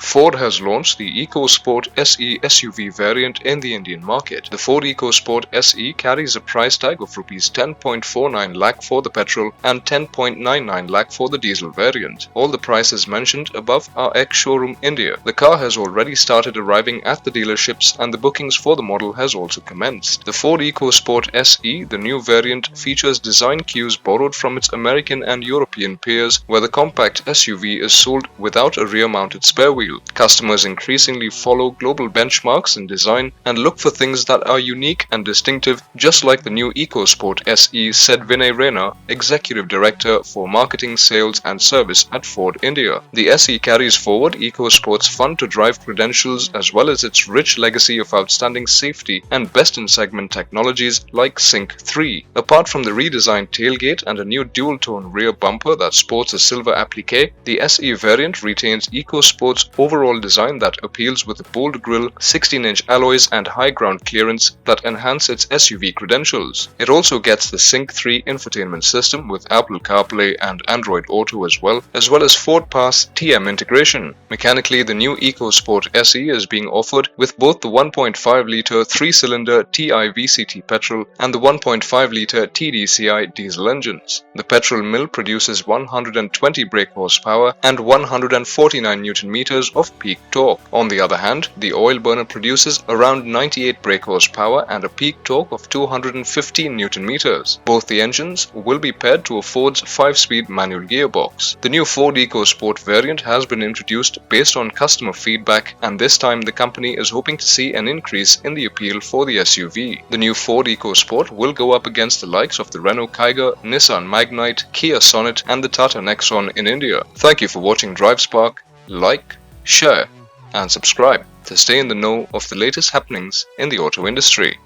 Ford has launched the EcoSport SE SUV variant in the Indian market. The Ford EcoSport SE carries a price tag of Rs 10.49 lakh for the petrol and 10.99 lakh for the diesel variant. All the prices mentioned above are ex-showroom India. The car has already started arriving at the dealerships and the bookings for the model has also commenced. The Ford EcoSport SE, the new variant, features design cues borrowed from its American and European peers, where the compact SUV is sold without a rear-mounted spare wheel. Customers increasingly follow global benchmarks in design and look for things that are unique and distinctive, just like the new EcoSport SE, said Vinay Raina, Executive Director for Marketing, Sales and Service at Ford India. The SE carries forward EcoSport's fun-to-drive credentials as well as its rich legacy of outstanding safety and best-in-segment technologies like Sync 3. Apart from the redesigned tailgate and a new dual-tone rear bumper that sports a silver applique, the SE variant retains EcoSport's overall design that appeals with a bold grille, 16-inch alloys and high ground clearance that enhance its SUV credentials. It also gets the Sync 3 infotainment system with Apple CarPlay and Android Auto as well as Ford Pass TM integration. Mechanically, the new EcoSport SE is being offered with both the 1.5-litre 3-cylinder TI VCT petrol and the 1.5-litre TDCI diesel engines. The petrol mill produces 120 brake horsepower and 149 Nm of peak torque. On the other hand, the oil burner produces around 98 brake horsepower and a peak torque of 215 Nm. Both the engines will be paired to a Ford's 5-speed manual gearbox. The new Ford EcoSport variant has been introduced based on customer feedback, and this time the company is hoping to see an increase in the appeal for the SUV. The new Ford EcoSport will go up against the likes of the Renault Kiger, Nissan Magnite, Kia Sonet and the Tata Nexon in India. Thank you for watching DriveSpark. Like, share and subscribe to stay in the know of the latest happenings in the auto industry.